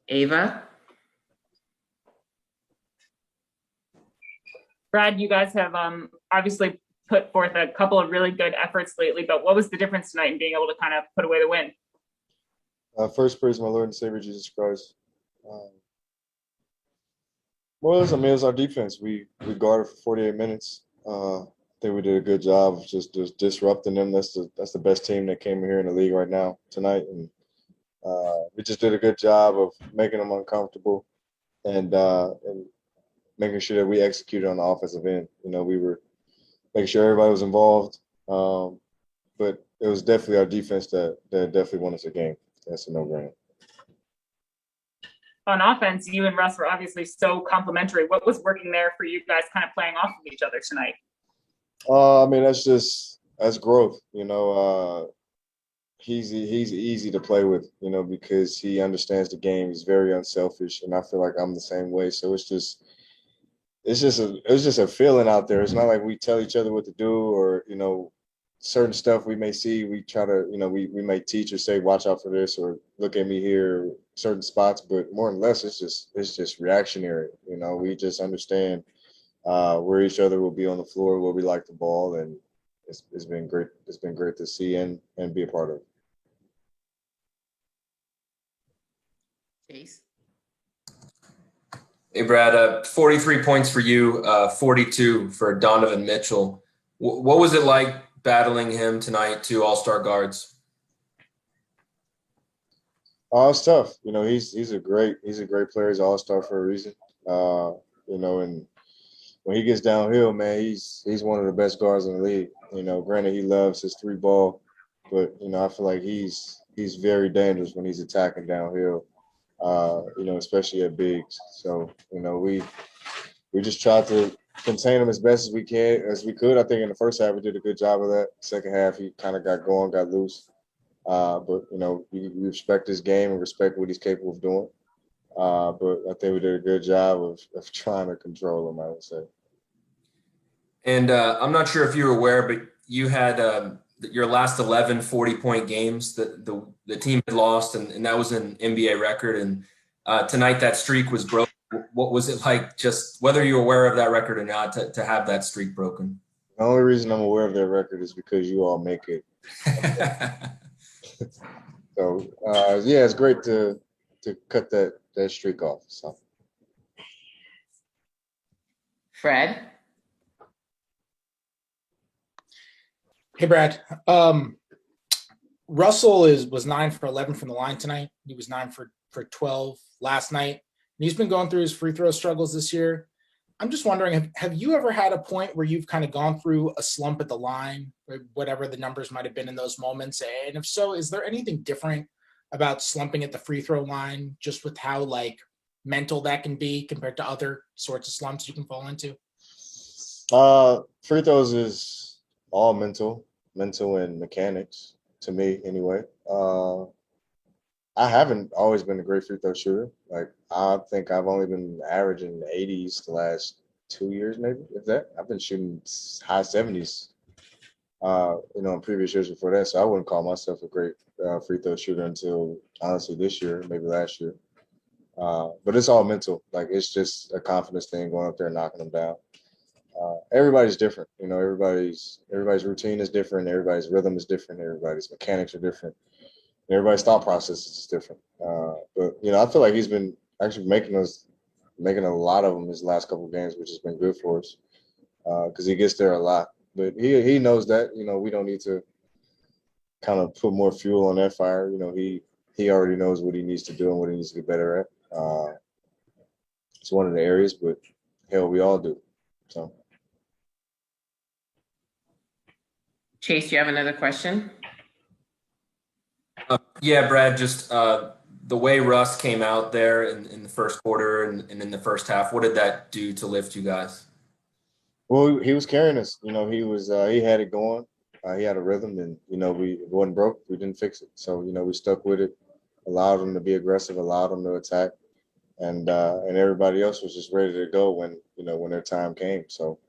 Ava? Brad, you guys have obviously put forth a couple of really good efforts lately, but what was the difference tonight in being able to kind of put away the win? First, praise my Lord and Savior Jesus Christ. Um, more or less, I mean, it was our defense. We guarded for 48 minutes. I think we did a good job of just disrupting them. That's the best team that came here in the league right now tonight, and we just did a good job of making them uncomfortable and making sure that we executed on the offensive end. We were making sure everybody was involved, but it was definitely our defense that definitely won us a game. That's a no-brainer. On offense, you and Russ were obviously so complimentary. What was working there for you guys kind of playing off of each other tonight? I mean, that's growth. He's easy to play with, because he understands the game. He's very unselfish, and I feel like I'm the same way. So it's just a feeling out there. It's not like we tell each other what to do, or certain stuff we may see. We try to, we may teach or say, watch out for this, or look at me here, certain spots. But more or less, it's just reactionary. We just understand where each other will be on the floor, where we like the ball, and it's been great. It's been great to see and be a part of. Chase? Hey, Brad, 43 points for you, 42 for Donovan Mitchell. What was it like battling him tonight, two all-star guards? Oh, it's tough. He's a great player. He's an all-star for a reason. And when he gets downhill, man, he's one of the best guards in the league. Granted he loves his three ball, but I feel like he's very dangerous when he's attacking downhill. Especially at bigs. So we just tried to contain him as best as we could. I think in the first half we did a good job of that. Second half he kind of got going, got loose. But we respect his game and respect what he's capable of doing. But I think we did a good job of trying to control him, I would say. And I'm not sure if you were aware, but you had your last 11 40-point games that the team had lost, and that was an NBA record. And tonight that streak was broken. What was it like, just whether you were aware of that record or not, to have that streak broken? The only reason I'm aware of that record is because you all make it. So yeah, it's great to cut that streak off. So Fred? Hey, Brad. Russell was 9 for 11 from the line tonight. He was 9 for 12 last night. And he's been going through his free throw struggles this year. I'm just wondering, have you ever had a point where you've kind of gone through a slump at the line, or whatever the numbers might have been in those moments? And if so, is there anything different about slumping at the free throw line, just with how mental that can be compared to other sorts of slumps you can fall into? free throws is all mental and mechanics to me anyway. I haven't always been a great free throw shooter. Like, I think I've only been averaging the 80s the last 2 years, maybe, if that. I've been shooting high 70s, in previous years before that. So I wouldn't call myself a great free throw shooter until honestly this year, maybe last year. But it's all mental. Like, it's just a confidence thing, going up there and knocking them down. Everybody's different. Everybody's routine is different. Everybody's rhythm is different. Everybody's mechanics are different. Everybody's thought process is different. But I feel like he's been actually making a lot of them his last couple of games, which has been good for us because he gets there a lot. But he knows that we don't need to kind of put more fuel on that fire. He already knows what he needs to do and what he needs to get better at. It's one of the areas, but hell, we all do. So. Chase, you have another question? Yeah, Brad, just the way Russ came out there in the first quarter and in the first half, what did that do to lift you guys? Well, he was carrying us. He had it going. He had a rhythm, and it wasn't broke. We didn't fix it, so we stuck with it. Allowed him to be aggressive. Allowed him to attack, and everybody else was just ready to go when their time came. So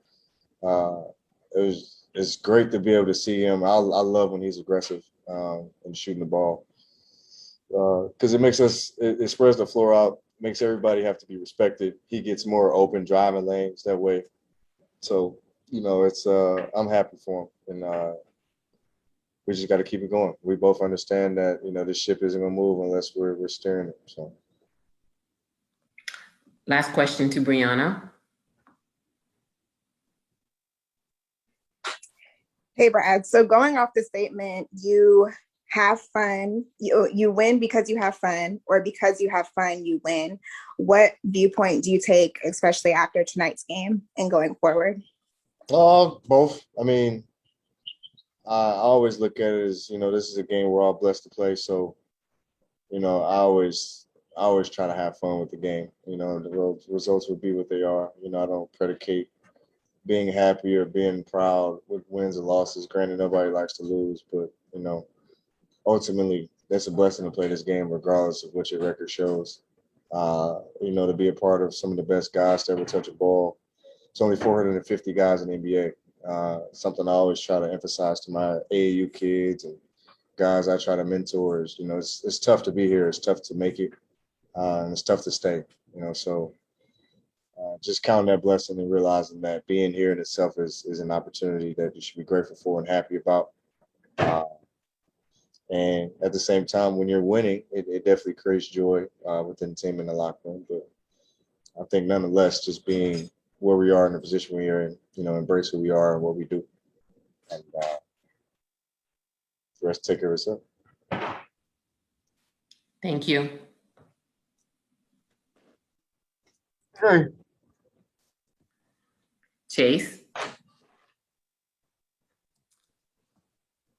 uh, it's great to be able to see him. I love when he's aggressive and shooting the ball. because it makes us it spreads the floor out, makes everybody have to be respected. He gets more open driving lanes that way. So it's I'm happy for him, and we just got to keep it going. We both understand that this ship isn't gonna move unless we're steering it. So Last question to Brianna. Hey, Brad. So going off the statement, you have fun, you win because you have fun, or because you have fun, you win. What viewpoint do you take, especially after tonight's game and going forward? both. I mean, I always look at it as this is a game we're all blessed to play. So I always try to have fun with the game. The results will be what they are. I don't predicate being happy or being proud with wins and losses. Granted, nobody likes to lose, but ultimately, that's a blessing to play this game, regardless of what your record shows. To be a part of some of the best guys to ever touch a ball. It's only 450 guys in the NBA. Something I always try to emphasize to my AAU kids and guys I try to mentor is, it's tough to be here. It's tough to make it, and it's tough to stay. So just counting that blessing and realizing that being here in itself is an opportunity that you should be grateful for and happy about. And at the same time, when you're winning, it definitely creates joy within the team in the locker room. But I think nonetheless, just being where we are in the position we are in, embrace who we are and what we do. And the rest take care of itself. Thank you. Okay. Chase.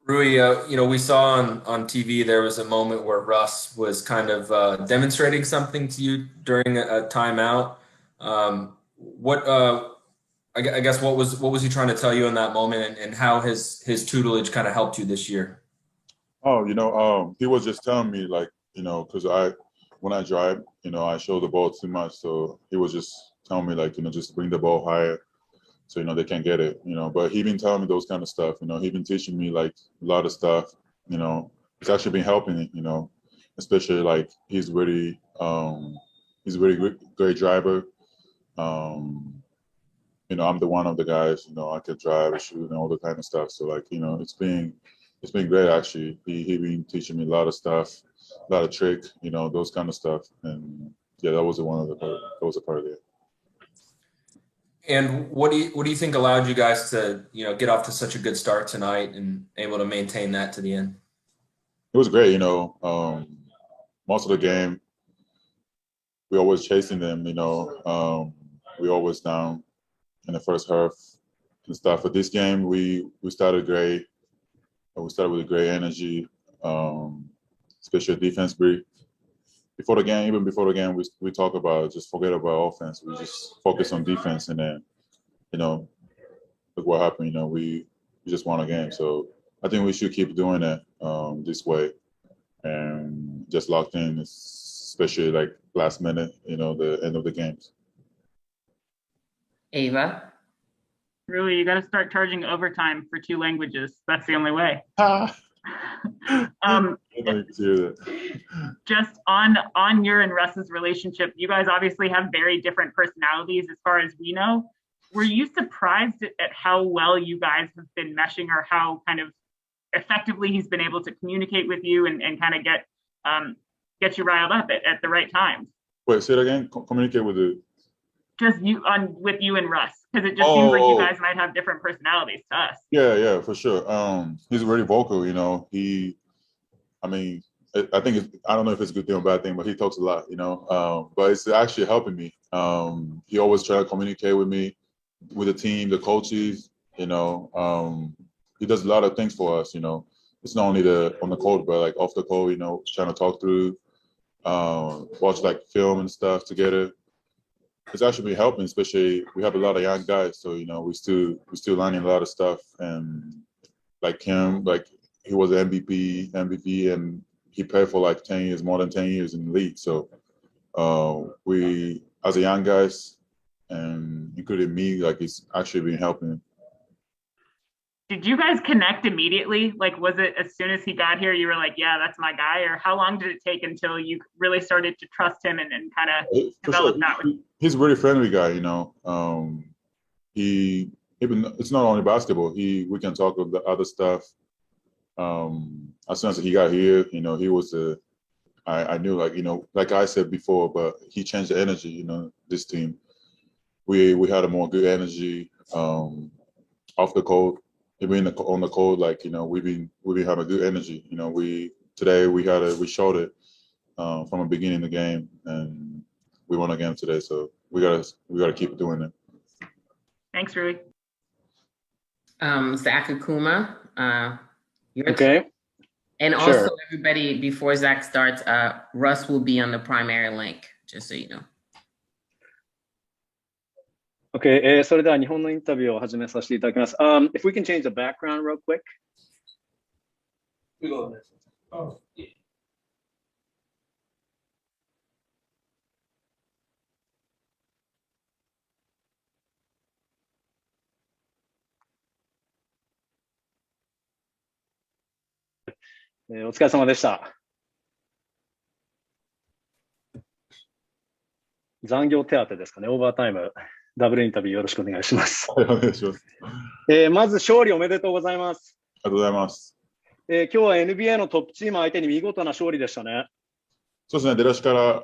Rui, we saw on TV there was a moment where Russ was kind of demonstrating something to you during a timeout. I guess what was he trying to tell you in that moment, and how his tutelage kind of helped you this year? Oh, he was just telling me like, because when I drive, I show the ball too much, so he was just telling me like, just bring the ball higher, so they can't get it, But he been telling me those kind of stuff, he been teaching me like a lot of stuff, It's actually been helping, especially like he's really great driver. I'm the one of the guys, I could drive and shoot and all that kind of stuff. So like, it's been great actually. He been teaching me a lot of stuff, a lot of trick, those kind of stuff. And yeah, that was that was a part of it. And what do you think allowed you guys to get off to such a good start tonight and able to maintain that to the end? It was great, most of the game we always chasing them, we always down in the first half and stuff. But this game we started great. We started with a great energy, especially defense brief. Even before the game, we talk about just forget about offense. We just focus on defense, and then, look what happened. We just won a game. So I think we should keep doing it this way, and just locked in, especially like last minute, the end of the games. Ava. Really, you got to start charging overtime for 2 languages. That's the only way. I know you can hear that. Just on your and Russ's relationship, you guys obviously have very different personalities as far as we know. Were you surprised at how well you guys have been meshing, or how kind of effectively he's been able to communicate with you and kind of get you riled up at the right times? Wait, say it again. Communicate with the. Just with you and Russ, because it just seems like you guys might have different personalities to us. Yeah, for sure. He's very vocal. I think I don't know if it's a good thing or bad thing, but he talks a lot. But it's actually helping me. He always try to communicate with me, with the team, the coaches. He does a lot of things for us. It's not only on the court, but like off the court. Trying to talk through, watch like film and stuff together. It's actually been helping, especially we have a lot of young guys, so we still learning a lot of stuff. And like him, like he was an MVP, and he played for like 10 years, more than 10 years in the league. So we, as a young guys, and including me, like it's actually been helping. Did you guys connect immediately? Like, was it as soon as he got here, you were like, yeah, that's my guy? Or how long did it take until you really started to trust him and kind of For develop sure. that? He's a really friendly guy, you know. He even it's not only basketball. We can talk about the other stuff. As soon as he got here, you know, he was I knew, like, you know, like I said before, but he changed the energy. You know, this team. We had a more good energy off the court. Even on the court, like, you know, we've been having good energy. You know, we showed it from the beginning of the game, and we won again today. So we gotta keep doing it. Thanks, Rui. Zach Akuma, your Okay. and Sure. also everybody, before Zach starts, Russ will be on the primary link, just so you know. Okay, それでは日本のインタビューを始めさせていただきます。If we can change the background real quick. Oh, yeah. お疲れ様でした。残業手当ですかね、オーバータイム、ダブルインタビューよろしくお願いします。はい、お願いします。まず勝利おめでとうございます。ありがとうございます。今日は NBA のトップチーム相手に見事な勝利でしたね。そうですね、出だしから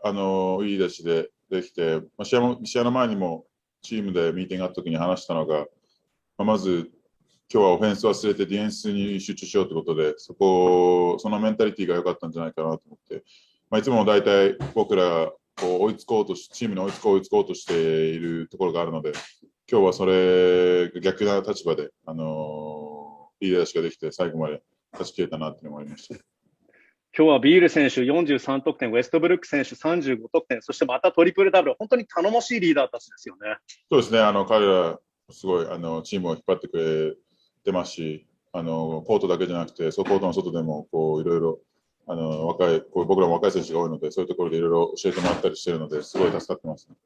いい出しでできて、試合の前にもチームでミーティングがあった時に話したのが、まず今日はオフェンス忘れてディフェンスに集中しようということで、そのメンタリティが良かったんじゃないかなと思って、いつも大体僕らが追いつこうとチームに追いつこうとしているところがあるので、今日はそれ逆な立場でいい出だしができて最後まで勝ち切れたなと思いました。今日はビール選手43得点、ウェストブルック選手35得点、そしてまたトリプルダブル、本当に頼もしいリーダーたちですよね。そうですね、彼らすごいチームを引っ張ってくれてますし、コートだけじゃなくて、コートの外でもいろいろ僕らも若い選手が多いので、そういうところでいろいろ教えてもらったりしているので、すごい助かってます、ね。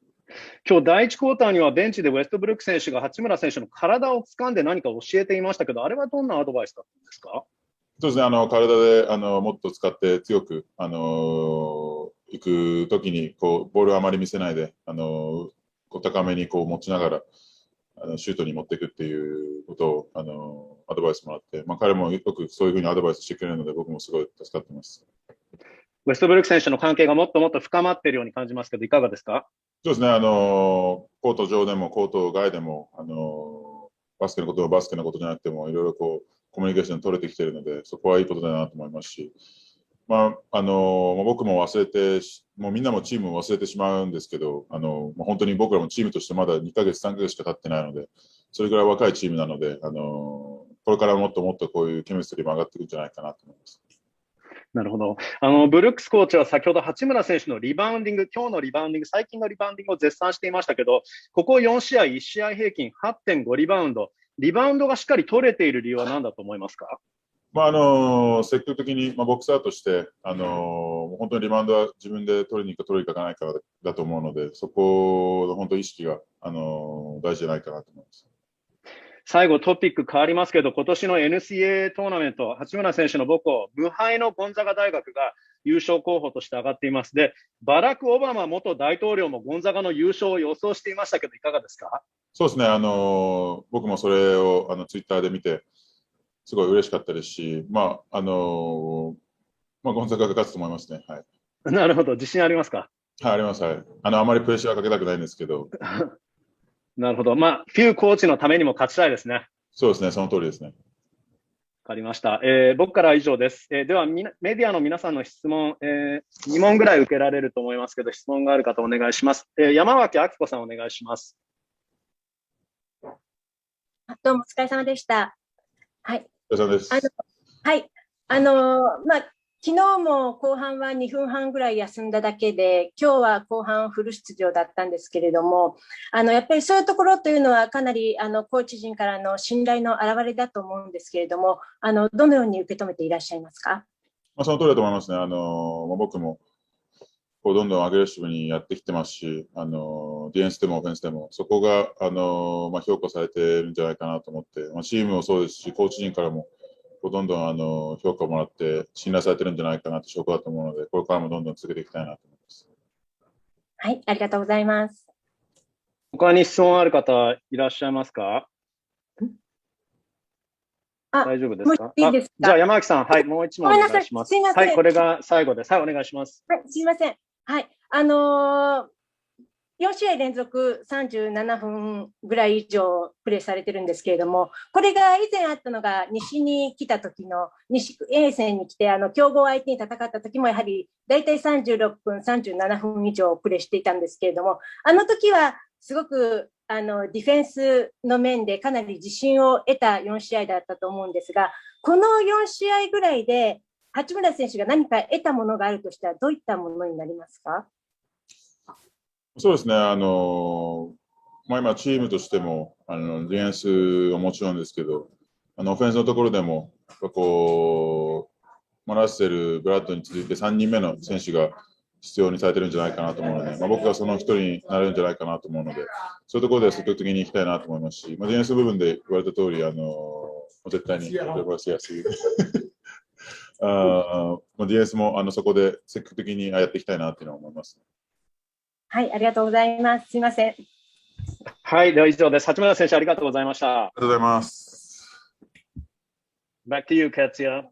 今日第1クォーターにはベンチでウェストブルック選手が八村選手の体を掴んで何か教えていましたけど、あれはどんなアドバイスだったんですか？そうですね、体でもっと使って強く行くときにボールをあまり見せないで高めに持ちながらシュートに持っていくっていうことをアドバイスもらって、彼もよくそういうふうにアドバイスしてくれるので、僕もすごい助かってます。ウェストブルック選手の関係がもっともっと深まっているように感じますけど、いかがですか？そうですね、コート上でもコート外でもバスケのことはバスケのことじゃなくてもいろいろコミュニケーション取れてきているので、そこはいいことだなと思いますし、僕も忘れて、もうみんなもチームを忘れてしまうんですけど、本当に僕らもチームとしてまだ2ヶ月、3ヶ月しか経ってないので、それぐらい若いチームなので、これからもっともっとこういうケミストリーも上がっていくんじゃないかなと思います。なるほど。ブルックスコーチは先ほど八村選手のリバウンディング、今日のリバウンディング、最近のリバウンディングを絶賛していましたけど、ここ4試合、1試合平均 8.5 リバウンド、リバウンドがしっかり取れている理由は何だと思いますか？積極的に、ボクサーとして、本当にリバウンドは自分で取りに行くか取りに行かないかだと思うので、そこの本当意識が、大事じゃないかなと思います。最後トピック変わりますけど、今年の NCAA トーナメント、八村選手の母校、無敗のゴンザガ大学が優勝候補として上がっています。で、バラク・オバマ元大統領もゴンザガの優勝を予想していましたけど、いかがですか？そうですね、僕もそれをツイッターで見て、すごい嬉しかったですし、ゴンザガが勝つと思いますね。はい、なるほど、自信ありますか？はい、あります。はい。あまりプレッシャーかけたくないんですけど。なるほど。フィーコーチのためにも勝ちたいですね。そうですね、その通りですね。わかりました。僕からは以上です。ではメディアの皆さんの質問、2問ぐらい受けられると思いますけど、質問がある方お願いします。山脇明子さんお願いします。どうもお疲れ様でした。はい。お疲れ様です。はい。昨日も後半は2分半ぐらい休んだだけで、今日は後半フル出場だったんですけれども、やっぱりそういうところというのはかなりコーチ陣からの信頼の表れだと思うんですけれども、どのように受け止めていらっしゃいますか？その通りだと思いますね。僕もどんどんアグレッシブにやってきてますし、ディフェンスでもオフェンスでも、そこが、評価されてるんじゃないかなと思って、チームもそうですし、コーチ陣からも、どんどん評価をもらって、信頼されてるんじゃないかなって証拠だと思うので、これからもどんどん続けていきたいなと思います。はい、ありがとうございます。他に質問ある方いらっしゃいますか？大丈夫ですか？もういいですか？じゃあ山脇さん、はい、もう一問お願いします。ごめんなさい、すいません。はい、これが最後です。はい、お願いします。はい、すいません。はい、4試合連続37分ぐらい以上プレーされてるんですけれども、これが以前あったのが西に来た時の、西 A 戦に来て、強豪相手に戦った時もやはり大体36分、37分以上プレーしていたんですけれども、あの時はすごくディフェンスの面でかなり自信を得た4試合だったと思うんですが、この4試合ぐらいで八村選手が何か得たものがあるとしたらどういったものになりますか？そうですね、今、チームとしてもディフェンスはもちろんですけど、オフェンスのところでも、ラッセル、ブラッドに続いて3人目の選手が必要にされてるんじゃないかなと思うので、僕がその一人になれるんじゃないかなと思うので、そういうところで積極的にいきたいなと思いますし、ディフェンス部分で言われた通り、絶対に、ディフェンスもそこで積極的にやっていきたいなというのは思います。はい、ありがとうございます。すいません。はい、では以上です。八村選手、ありがとうございました。ありがとうございます。Back to you, Katsuya.